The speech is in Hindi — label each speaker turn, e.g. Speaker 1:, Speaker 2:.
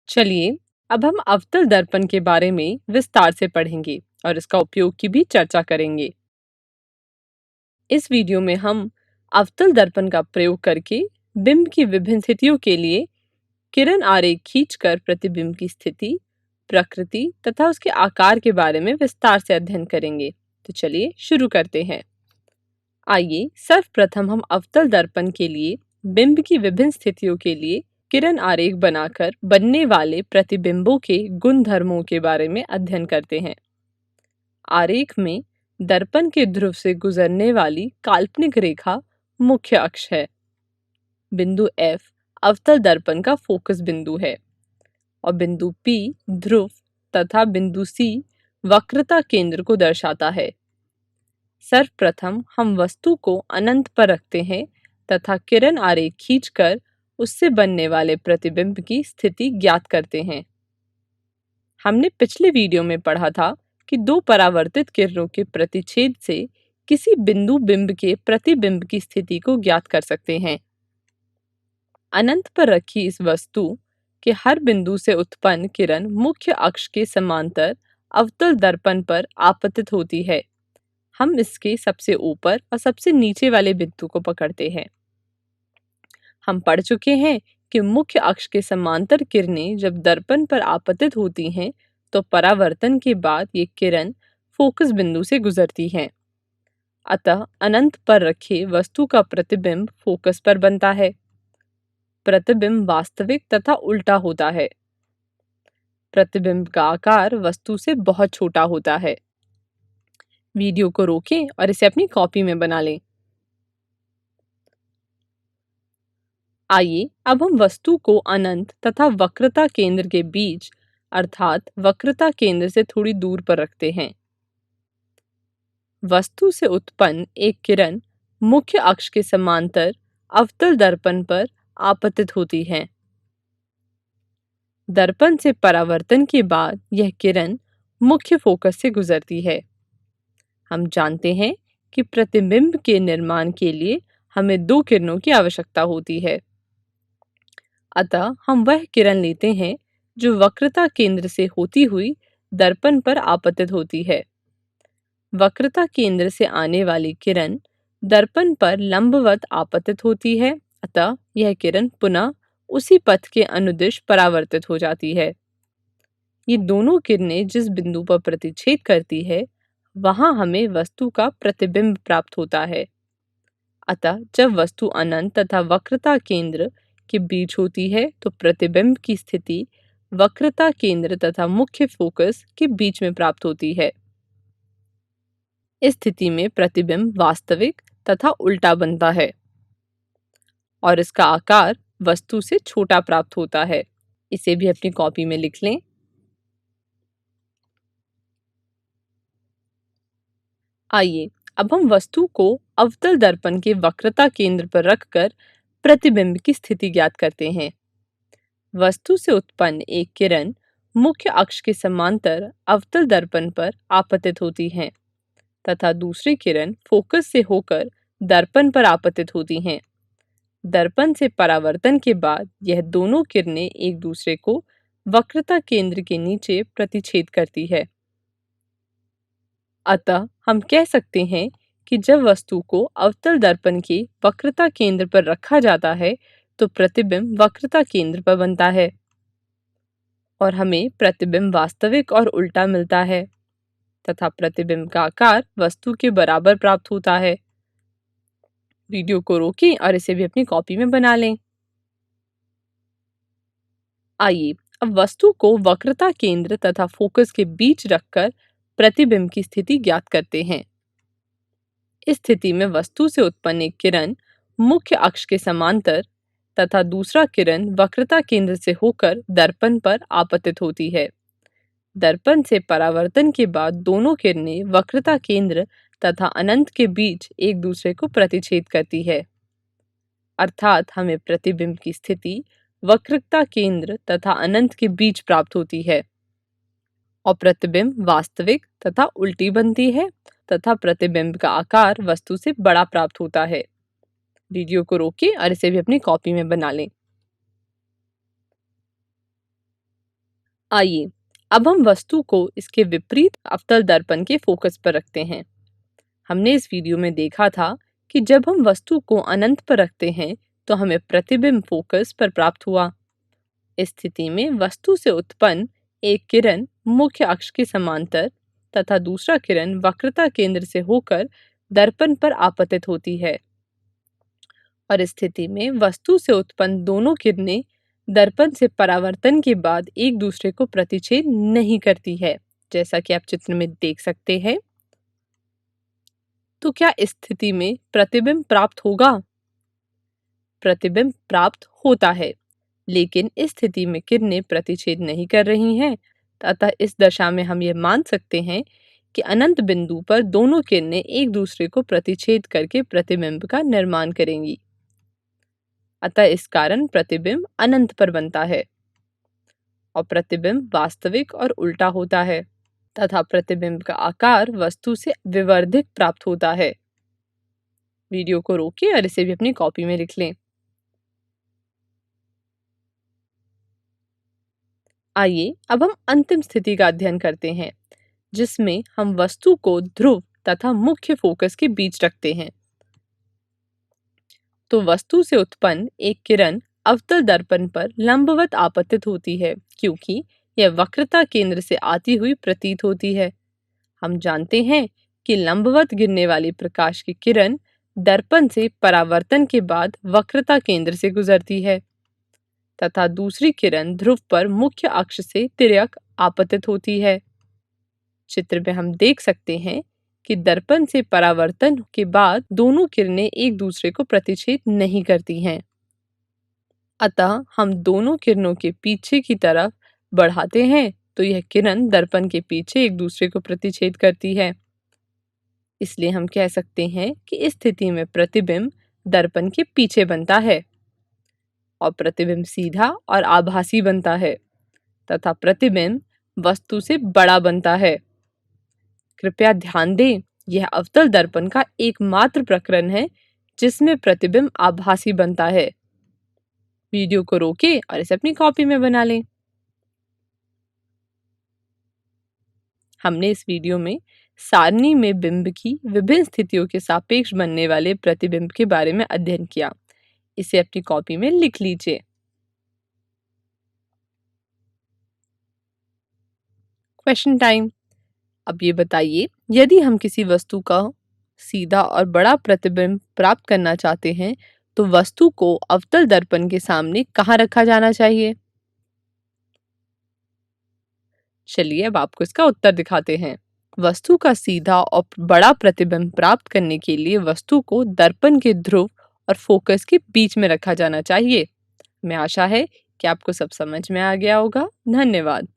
Speaker 1: चलिए अब हम अवतल दर्पण के बारे में विस्तार से पढ़ेंगे और इसका उपयोग की भी चर्चा करेंगे। इस वीडियो में हम अवतल दर्पण का प्रयोग करके बिंब की विभिन्न स्थितियों के लिए किरण आरेख खींचकर प्रतिबिंब की स्थिति, प्रकृति तथा उसके आकार के बारे में विस्तार से अध्ययन करेंगे। तो चलिए शुरू करते हैं। आइए सर्वप्रथम हम अवतल दर्पण के लिए बिंब की विभिन्न स्थितियों के लिए किरण आरेख बनाकर बनने वाले प्रतिबिंबों के गुणधर्मों के बारे में अध्ययन करते हैं। आरेख में दर्पण के ध्रुव से गुजरने वाली काल्पनिक रेखा मुख्य अक्ष है। बिंदु F अवतल दर्पण का फोकस बिंदु है और बिंदु P ध्रुव तथा बिंदु C वक्रता केंद्र को दर्शाता है। सर्वप्रथम हम वस्तु को अनंत पर रखते हैं तथा किरण आरेख खींचकर उससे बनने वाले प्रतिबिंब की स्थिति ज्ञात करते हैं। हमने पिछले वीडियो में पढ़ा था कि दो परावर्तित किरणों के प्रतिच्छेद से किसी बिंदु बिंब के प्रतिबिंब की स्थिति को ज्ञात कर सकते हैं। अनंत पर रखी इस वस्तु के हर बिंदु से उत्पन्न किरण मुख्य अक्ष के समांतर अवतल दर्पण पर आपतित होती है। हम इसके सबसे ऊपर और सबसे नीचे वाले बिंदु को पकड़ते हैं। हम पढ़ चुके हैं कि मुख्य अक्ष के समांतर किरणें जब दर्पण पर आपतित होती हैं तो परावर्तन के बाद ये किरण फोकस बिंदु से गुजरती हैं। अतः अनंत पर रखे वस्तु का प्रतिबिंब फोकस पर बनता है। प्रतिबिंब वास्तविक तथा उल्टा होता है। प्रतिबिंब का आकार वस्तु से बहुत छोटा होता है। वीडियो को रोकें और इसे अपनी कॉपी में बना लें। आइए अब हम वस्तु को अनंत तथा वक्रता केंद्र के बीच अर्थात वक्रता केंद्र से थोड़ी दूर पर रखते हैं। वस्तु से उत्पन्न एक किरण मुख्य अक्ष के समांतर अवतल दर्पण पर आपतित होती है। दर्पण से परावर्तन के बाद यह किरण मुख्य फोकस से गुजरती है। हम जानते हैं कि प्रतिबिंब के निर्माण के लिए हमें दो किरणों की आवश्यकता होती है। अतः हम वह किरण लेते हैं जो वक्रता केंद्र से होती हुई दर्पण पर आपतित होती है। वक्रता केंद्र से आने वाली किरण दर्पण पर लंबवत आपतित होती है, अतः यह किरण पुनः उसी पथ के अनुदिश परावर्तित हो जाती है। ये दोनों किरणें जिस बिंदु पर प्रतिच्छेद करती है वहां हमें वस्तु का प्रतिबिंब प्राप्त होता है। अतः जब वस्तु अनंत तथा वक्रता केंद्र के बीच होती है तो प्रतिबिंब की स्थिति वक्रता केंद्र तथा मुख्य फोकस के बीच में प्राप्त होती है। इस स्थिति में प्रतिबिंब वास्तविक तथा उल्टा बनता है और इसका आकार वस्तु से छोटा प्राप्त होता है। इसे भी अपनी कॉपी में लिख लें। आइए अब हम वस्तु को अवतल दर्पण के वक्रता केंद्र पर रखकर प्रतिबिंब की स्थिति ज्ञात करते हैं। वस्तु से उत्पन्न एक किरण मुख्य अक्ष के समांतर अवतल दर्पण पर आपतित होती है तथा दूसरी किरण फोकस से होकर दर्पण पर आपतित होती हैं। दर्पण से परावर्तन के बाद यह दोनों किरणें एक दूसरे को वक्रता केंद्र के नीचे प्रतिच्छेद करती है। अतः हम कह सकते हैं कि जब वस्तु को अवतल दर्पण के वक्रता केंद्र पर रखा जाता है तो प्रतिबिंब वक्रता केंद्र पर बनता है और हमें प्रतिबिंब वास्तविक और उल्टा मिलता है तथा प्रतिबिंब का आकार वस्तु के बराबर प्राप्त होता है। वीडियो को रोकें और इसे भी अपनी कॉपी में बना लें। आइए अब वस्तु को वक्रता केंद्र तथा फोकस के बीच रखकर प्रतिबिंब की स्थिति ज्ञात करते हैं। इस स्थिति में वस्तु से उत्पन्न एक किरण मुख्य अक्ष के समांतर तथा दूसरा किरण वक्रता केंद्र से होकर दर्पण पर आपतित होती है। दर्पण से परावर्तन के बाद दोनों किरणें वक्रता केंद्र तथा अनंत के बीच एक दूसरे को प्रतिच्छेद करती है, अर्थात हमें प्रतिबिंब की स्थिति वक्रता केंद्र तथा अनंत के बीच प्राप्त होती है और प्रतिबिंब वास्तविक तथा उल्टी बनती है तथा प्रतिबिंब का आकार वस्तु से बड़ा प्राप्त होता है। वीडियो को रोकें और इसे भी अपनी कॉपी में बना लें। आइए अब हम वस्तु को इसके विपरीत अवतल दर्पण के फोकस पर रखते हैं। हमने इस वीडियो में देखा था कि जब हम वस्तु को अनंत पर रखते हैं तो हमें प्रतिबिंब फोकस पर प्राप्त हुआ। इस स्थिति में वस्तु से उत्पन्न एक किरण मुख्य अक्ष के समांतर तथा दूसरा किरण वक्रता केंद्र से होकर दर्पण पर आपतित होती है और इस स्थिति में वस्तु से उत्पन्न दोनों किरणें दर्पण से परावर्तन के बाद एक दूसरे को प्रतिच्छेद नहीं करती है, जैसा कि आप चित्र में देख सकते हैं। तो क्या इस स्थिति में प्रतिबिंब प्राप्त होगा? प्रतिबिंब प्राप्त होता है, लेकिन इस स्थिति में किरणें प्रतिच्छेद नहीं कर रही हैं, अतः इस दशा में हम ये मान सकते हैं कि अनंत बिंदु पर दोनों किरणें एक दूसरे को प्रतिच्छेद करके प्रतिबिंब का निर्माण करेंगी। अतः इस कारण प्रतिबिंब अनंत पर बनता है और प्रतिबिंब वास्तविक और उल्टा होता है तथा प्रतिबिंब का आकार वस्तु से विवर्धित प्राप्त होता है। वीडियो को रोकें और इसे भी अपनी कॉपी में लिख लें। आइए अब हम अंतिम स्थिति का अध्ययन करते हैं, जिसमें हम वस्तु को ध्रुव तथा मुख्य फोकस के बीच रखते हैं। तो वस्तु से उत्पन्न एक किरण अवतल दर्पण पर लंबवत आपतित होती है, क्योंकि यह वक्रता केंद्र से आती हुई प्रतीत होती है। हम जानते हैं कि लंबवत गिरने वाली प्रकाश की किरण दर्पण से परावर्तन के बाद वक्रता केंद्र से गुजरती है तथा दूसरी किरण ध्रुव पर मुख्य अक्ष से तिर्यक आपतित होती है। चित्र में हम देख सकते हैं कि दर्पण से परावर्तन के बाद दोनों किरणें एक दूसरे को प्रतिच्छेद नहीं करती हैं। अतः हम दोनों किरणों के पीछे की तरफ बढ़ाते हैं तो यह किरण दर्पण के पीछे एक दूसरे को प्रतिच्छेद करती है। इसलिए हम कह सकते हैं कि इस स्थिति में प्रतिबिंब दर्पण के पीछे बनता है और प्रतिबिंब सीधा और आभासी बनता है तथा प्रतिबिंब वस्तु से बड़ा बनता है। कृपया ध्यान दें, यह अवतल दर्पण का एकमात्र प्रकरण है जिसमें प्रतिबिंब आभासी बनता है। वीडियो को रोकें और इसे अपनी कॉपी में बना लें। हमने इस वीडियो में सारणी में बिंब की विभिन्न स्थितियों के सापेक्ष बनने वाले प्रतिबिंब के बारे में अध्ययन किया। इसे अपनी कॉपी में लिख लीजिए। Question time. अब ये बताइए, यदि हम किसी वस्तु का सीधा और बड़ा प्रतिबिंब प्राप्त करना चाहते हैं तो वस्तु को अवतल दर्पण के सामने कहाँ रखा जाना चाहिए? चलिए अब आपको इसका उत्तर दिखाते हैं। वस्तु का सीधा और बड़ा प्रतिबिंब प्राप्त करने के लिए वस्तु को दर्पण के ध्रुव और फोकस के बीच में रखा जाना चाहिए। हमें आशा है कि आपको सब समझ में आ गया होगा। धन्यवाद।